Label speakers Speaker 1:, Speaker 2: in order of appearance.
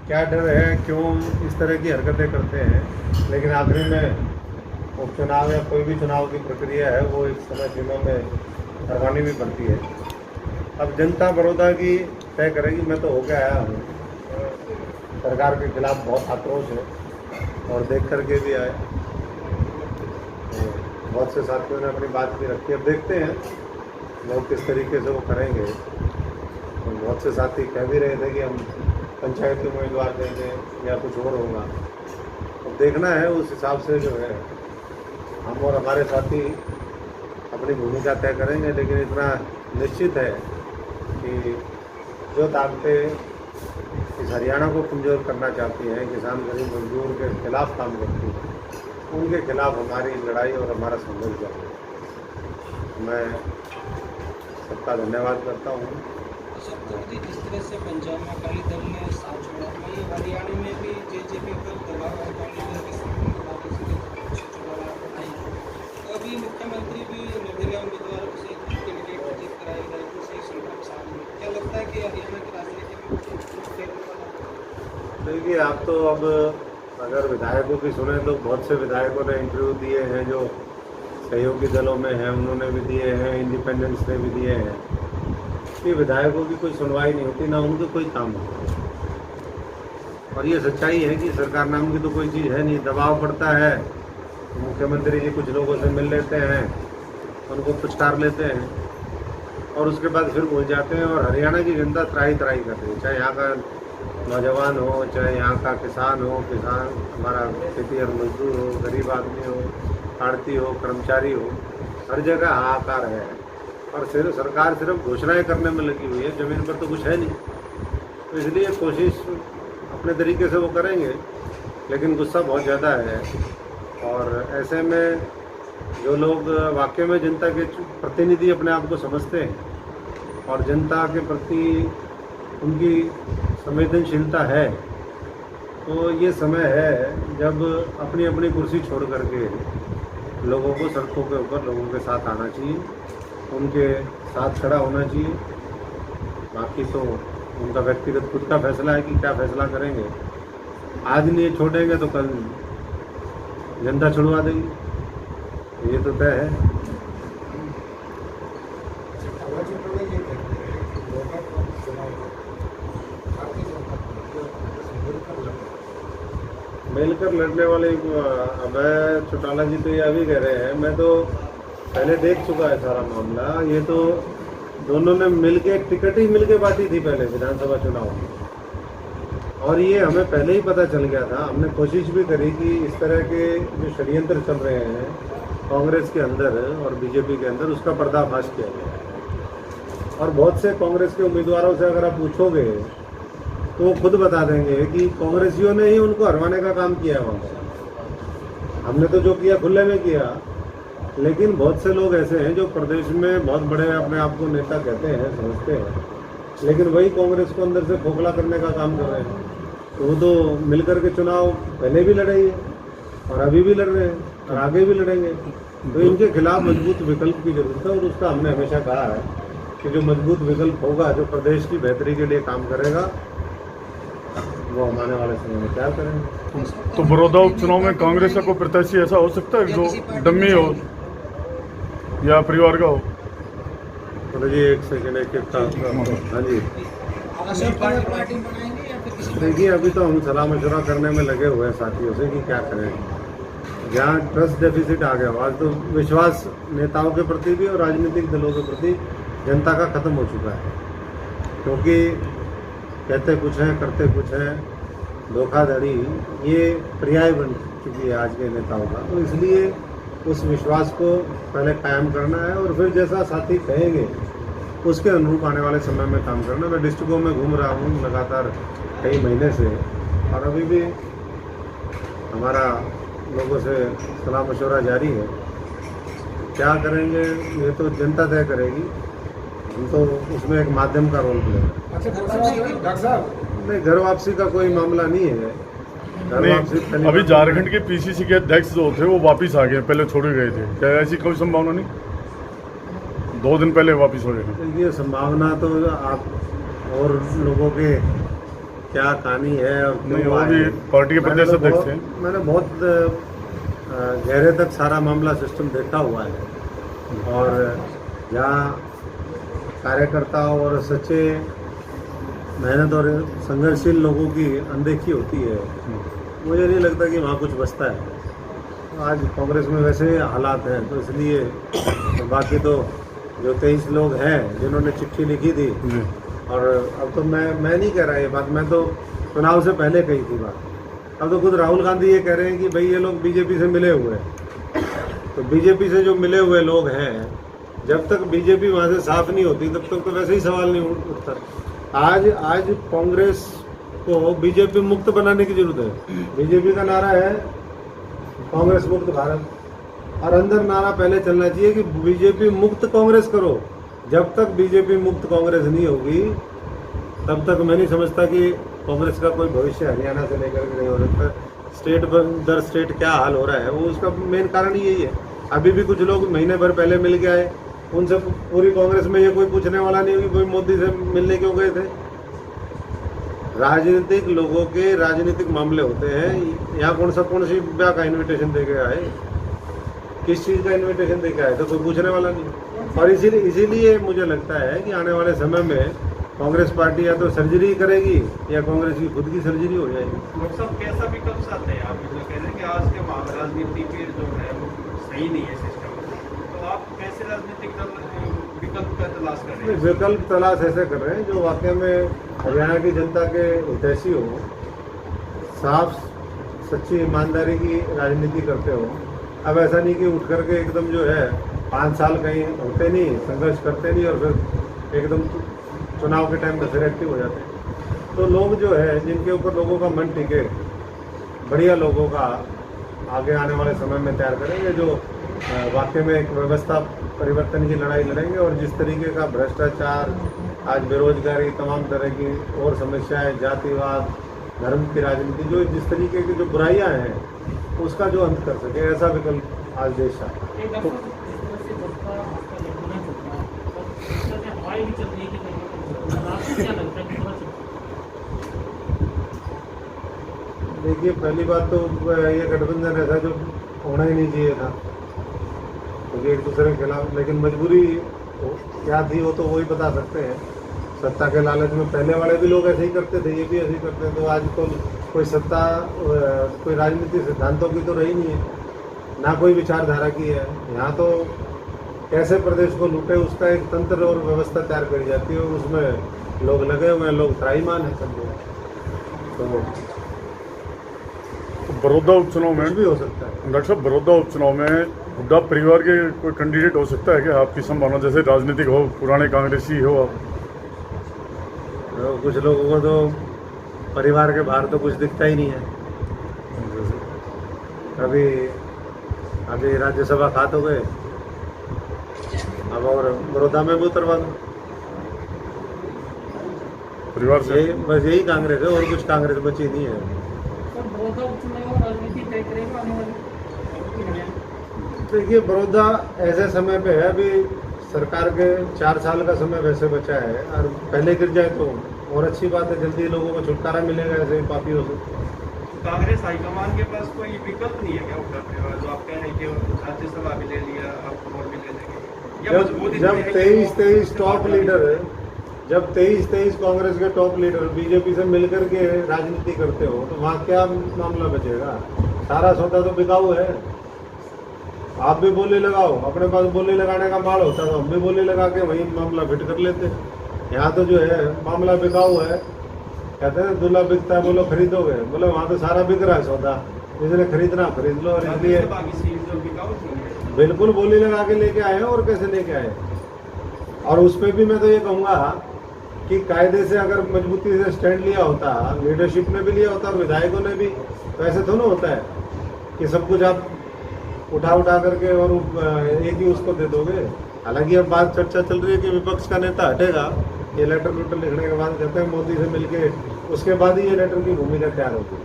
Speaker 1: क्या डर है, क्यों इस तरह की हरकतें करते हैं। लेकिन आखिरी में उपचुनाव या कोई भी चुनाव की प्रक्रिया है वो एक समय सीमा में करवानी भी पड़ती है। अब जनता बड़ौदा की तय करेगी। मैं तो होके आया हूँ, सरकार के खिलाफ बहुत आक्रोश है और देख करके भी आए। तो बहुत से साथियों ने अपनी बात भी रखी। अब देखते हैं लोग किस तरीके से वो करेंगे। तो बहुत से साथी कह भी रहे थे कि हम पंचायत के उम्मीदवार देंगे या कुछ और होगा। अब देखना है, उस हिसाब से जो है हम और हमारे साथी अपनी भूमिका तय करेंगे। लेकिन इतना निश्चित है कि जो ताकतें इस हरियाणा को कमज़ोर करना चाहती हैं, किसान गरीब मजदूर के खिलाफ काम करती हैं, उनके खिलाफ हमारी लड़ाई और हमारा संघर्ष जारी है। मैं सबका धन्यवाद करता हूँ।
Speaker 2: जिस तरह से पंजाब में अकाली दल ने साथ छोड़ा, वहीं हरियाणा में भी जेजेपी पर दबाव अकाली दल के सामने तो अभी मुख्यमंत्री भी निर्दलीय उम्मीदवारों से कैंडिडेट घोषित कराए गए तो सही संकट सामने। क्या लगता है कि हरियाणा की राजनीति में कुछ फेरबदल वाला?
Speaker 1: देखिए, आप तो अब अगर विधायकों की सुने तो बहुत से विधायकों ने इंटरव्यू दिए हैं, जो सहयोगी दलों में हैं उन्होंने भी दिए हैं, इंडिपेंडेंस ने भी दिए हैं कि विधायकों की कोई सुनवाई नहीं होती, ना उनका कोई काम होता। और ये सच्चाई है कि सरकार नाम की तो कोई चीज़ है नहीं। दबाव पड़ता है, मुख्यमंत्री जी कुछ लोगों से मिल लेते हैं, उनको पुचकार लेते हैं और उसके बाद फिर भूल जाते हैं। और हरियाणा की जनता त्राही त्राही कर रही है, चाहे यहाँ का नौजवान हो, चाहे यहाँ का किसान हो, किसान हमारा खेती और मजदूर हो, गरीब आदमी हो, आड़ती हो, कर्मचारी हो, हर जगह हाहाकार है। और सिर्फ सरकार सिर्फ घोषणाएं करने में लगी हुई है, ज़मीन पर तो कुछ है नहीं। तो इसलिए कोशिश अपने तरीके से वो करेंगे, लेकिन गुस्सा बहुत ज़्यादा है। और ऐसे में जो लोग वाकई में जनता के प्रतिनिधि अपने आप को समझते हैं और जनता के प्रति उनकी संवेदनशीलता है, तो ये समय है जब अपनी अपनी कुर्सी छोड़ करके लोगों को सड़कों के ऊपर लोगों के साथ आना चाहिए, उनके साथ खड़ा होना चाहिए। बाकी तो उनका व्यक्तिगत खुद का फैसला है कि क्या फैसला करेंगे। आज नहीं छोड़ेंगे तो कल जनता छुड़वा देगी, ये तो तय है। मिलकर लड़ने वाले अभय चौटाला जी तो ये अभी कह रहे हैं, मैं तो पहले देख चुका है सारा मामला। ये तो दोनों ने मिलके एक टिकट ही मिलके बांटी थी पहले विधानसभा चुनाव में, और ये हमें पहले ही पता चल गया था। हमने कोशिश भी करी कि इस तरह के जो षड्यंत्र चल रहे हैं कांग्रेस के अंदर और बीजेपी के अंदर, उसका पर्दाफाश किया गया। और बहुत से कांग्रेस के उम्मीदवारों से अगर आप पूछोगे तो वो खुद बता देंगे कि कांग्रेसियों ने ही उनको हरवाने का काम किया है वहाँ पर। हमने तो जो किया खुले में किया, लेकिन बहुत से लोग ऐसे हैं जो प्रदेश में बहुत बड़े अपने आप को नेता कहते हैं, समझते हैं, लेकिन वही कांग्रेस को अंदर से खोखला करने का काम कर रहे हैं। तो वो तो मिलकर के चुनाव पहले भी लड़े हैं और अभी भी लड़ रहे हैं और आगे भी लड़ेंगे। तो इनके खिलाफ मजबूत विकल्प की जरूरत है, और उसका हमने हमेशा कहा है कि जो मजबूत विकल्प होगा, जो प्रदेश की बेहतरी के लिए काम करेगा, वो हम आने वाले समय में क्या करेंगे।
Speaker 3: तो बड़ौदा उपचुनाव में कांग्रेस का कोई प्रत्याशी ऐसा हो सकता है जो डम्मी हो या परिवार का हो?
Speaker 1: तो जी एक सेकेंड, एक हाँ जी, देखिए अभी तो हम सलाह मशवरा करने में लगे हुए हैं साथियों से कि क्या करें। जहाँ ट्रस्ट डेफिसिट आ गया, आज तो विश्वास नेताओं के प्रति भी और राजनीतिक दलों के प्रति जनता का खत्म हो चुका है। क्योंकि कहते कुछ हैं, करते कुछ हैं, धोखाधड़ी ये पर्याय बन चुकी है आज के नेताओं का। तो इसलिए उस विश्वास को पहले कायम करना है और फिर जैसा साथी कहेंगे उसके अनुरूप आने वाले समय में काम करना। मैं डिस्ट्रिक्टों में घूम रहा हूँ लगातार कई महीने से, और अभी भी हमारा लोगों से सलाह मशवरा जारी है। क्या करेंगे ये तो जनता तय करेगी, हम तो उसमें एक माध्यम का रोल प्ले है।
Speaker 4: अच्छा डॉक्टर साहब,
Speaker 1: नहीं, घर वापसी का कोई मामला नहीं है। घर वापसी
Speaker 3: अभी झारखंड के पीसीसी के अध्यक्ष जो थे वो वापस आ गए, पहले छोड़े गए थे, क्या ऐसी कोई संभावना नहीं? 2 दिन पहले वापस हो गए।
Speaker 1: ये संभावना तो आप और लोगों के क्या कहानी है और
Speaker 3: नहीं,
Speaker 1: क्यों
Speaker 3: वो
Speaker 1: आए
Speaker 3: भी
Speaker 1: हैं।
Speaker 3: पार्टी के प्रदेश
Speaker 1: मैंने तो
Speaker 3: अध्यक्ष
Speaker 1: बहुत-
Speaker 3: हैं।
Speaker 1: मैंने बहुत गहरे तक सारा मामला सिस्टम देखा हुआ है और जहाँ कार्यकर्ताओं और सच्चे मेहनत और संघर्षशील लोगों की अनदेखी होती है, मुझे नहीं लगता कि वहाँ कुछ बचता है। आज कांग्रेस में वैसे हालात हैं तो इसलिए बाकी तो जो 23 लोग हैं जिन्होंने चिट्ठी लिखी थी,
Speaker 3: जी।
Speaker 1: और अब तो मैं नहीं कह रहा ये बात, मैं तो चुनाव से पहले कही थी बात। अब तो खुद राहुल गांधी ये कह रहे हैं कि भाई ये लोग बीजेपी से मिले हुए हैं। तो बीजेपी से जो मिले हुए लोग हैं, जब तक बीजेपी वहाँ से साफ नहीं होती तब तक तो वैसे ही सवाल नहीं उठता। आज कांग्रेस को बीजेपी मुक्त बनाने की जरूरत है। बीजेपी का नारा है कांग्रेस मुक्त भारत, और अंदर नारा पहले चलना चाहिए कि बीजेपी मुक्त कांग्रेस करो। जब तक बीजेपी मुक्त कांग्रेस नहीं होगी तब तक मैं नहीं समझता कि कांग्रेस का कोई भविष्य हरियाणा से लेकर के नहीं हो सकता। स्टेट दर स्टेट क्या हाल हो रहा है वो उसका मेन कारण ही यही है। अभी भी कुछ लोग महीने भर पहले मिल के आए, उनसे पूरी कांग्रेस में ये कोई पूछने वाला नहीं कि कोई मोदी से मिलने क्यों गए थे। राजनीतिक लोगों के राजनीतिक मामले होते हैं। यहाँ कौन सी ब्याह का इनविटेशन दे के आए, किस चीज़ का इनविटेशन दे के आए, तो कोई पूछने वाला नहीं। और इसीलिए मुझे लगता है कि आने वाले समय में कांग्रेस पार्टी या तो सर्जरी करेगी या कांग्रेस की खुद की सर्जरी हो जाएगी।
Speaker 4: डॉक्टर साहब कैसा विकल्प चाहते हैं आप? जो कह रहे हैं कि आज के राजनीति के जो है वो सही नहीं है सिस्टम, तो आप कैसे राजनीतिक दल विकल्प का तलाश कर रहे हैं?
Speaker 1: विकल्प तलाश ऐसे कर रहे हैं जो वाकई में हरियाणा की जनता के हितैषी हो, साफ सच्ची ईमानदारी की राजनीति करते हो। अब ऐसा नहीं कि उठ करके एकदम जो है 5 साल कहीं होते नहीं, संघर्ष करते नहीं और फिर एकदम चुनाव के टाइम में फिर एक्टिव हो जाते हैं। तो लोग जो है जिनके ऊपर लोगों का मन टिके, बढ़िया लोगों का आगे आने वाले समय में तैयार करेंगे जो वाकई में एक व्यवस्था परिवर्तन की लड़ाई लड़ेंगे। और जिस तरीके का भ्रष्टाचार, आज बेरोजगारी, तमाम तरह की और समस्याएं, जातिवाद, धर्म की राजनीति, जो जिस तरीके की जो बुराइयां हैं उसका जो अंत कर सके, ऐसा विकल्प आज देश है। देखिए, पहली बात तो ये गठबंधन ऐसा जो होना ही नहीं चाहिए था, क्योंकि एक दूसरे के खिलाफ, लेकिन मजबूरी क्या थी वो तो वही बता सकते हैं। सत्ता के लालच में पहले वाले भी लोग ऐसे ही करते थे, ये भी ऐसे ही करते हैं। तो आज तो कोई सत्ता, कोई राजनीति सिद्धांतों की तो रही नहीं है, ना कोई विचारधारा की है। यहाँ तो कैसे प्रदेश को लूटे उसका एक तंत्र और व्यवस्था तैयार करी जाती है और उसमें लोग लगे हुए हैं, लोग त्राईमान है सब लोग। तो
Speaker 3: बड़ौदा उपचुनाव में
Speaker 1: कुछ भी हो सकता है।
Speaker 3: डॉक्टर साहब, बड़ौदा उपचुनाव में हुड्डा परिवार के कोई कैंडिडेट हो सकता है क्या? आपकी संभावना, जैसे राजनीतिक हो, पुराने कांग्रेसी हो आप?
Speaker 1: तो कुछ लोगों को तो परिवार के बाहर तो कुछ दिखता ही नहीं है। अभी राज्यसभा खात हो गए, अब और बड़ौदा में भी उतरवा दो।
Speaker 3: परिवार से
Speaker 1: बस यही कांग्रेस है, और कुछ कांग्रेस बची नहीं है। देखिए, बड़ौदा ऐसे समय पे है, अभी सरकार के 4 साल का समय वैसे बचा है, और पहले गिर जाए तो और अच्छी बात है, जल्दी लोगों को छुटकारा मिलेगा ऐसे पापियों से।
Speaker 4: कांग्रेस हाईकमान के पास कोई विकल्प नहीं है क्या हुड्डा परिवार? जो आप कह रहे हैं कि राज्यसभा भी ले लिया, अब और भी ले लेंगे, या मजबूत इतनी है
Speaker 1: जब
Speaker 4: कि
Speaker 1: 23 टॉप लीडर है, जब 23 कांग्रेस के टॉप लीडर बीजेपी से मिलकर के राजनीति करते हो तो वहाँ क्या मामला बचेगा? सारा सौदा तो बिकाऊ है। आप भी बोली लगाओ, अपने पास बोली लगाने का माल होता तो हम भी बोली लगा के वही मामला फिट कर लेते। यहाँ तो जो है मामला बिकाऊ है। कहते हैं दूल्हा बिकता है, बोलो खरीदोगे, बोले वहाँ तो सारा बिक रहा है सौदा, जिसने खरीदना खरीद लो। और इसलिए
Speaker 4: राज्यसभा की सीट जो बिकाऊ थी है।
Speaker 1: बिल्कुल बोली लगा के लेके आए हैं, और कैसे लेके आए। और उस पर भी मैं तो ये कहूँगा कि कायदे से अगर मजबूती से स्टैंड लिया होता, लीडरशिप ने भी लिया होता और विधायकों ने भी, तो ऐसे थोड़ा होता है कि सब कुछ आप उठा करके और एक ही उसको दे दोगे। हालांकि अब बात चर्चा चल रही है कि विपक्ष का नेता हटेगा, ये लेटर लूटर लिखने के बाद कहते हैं मोदी से मिलके, उसके बाद ही ये लेटर की भूमिका तैयार होगी।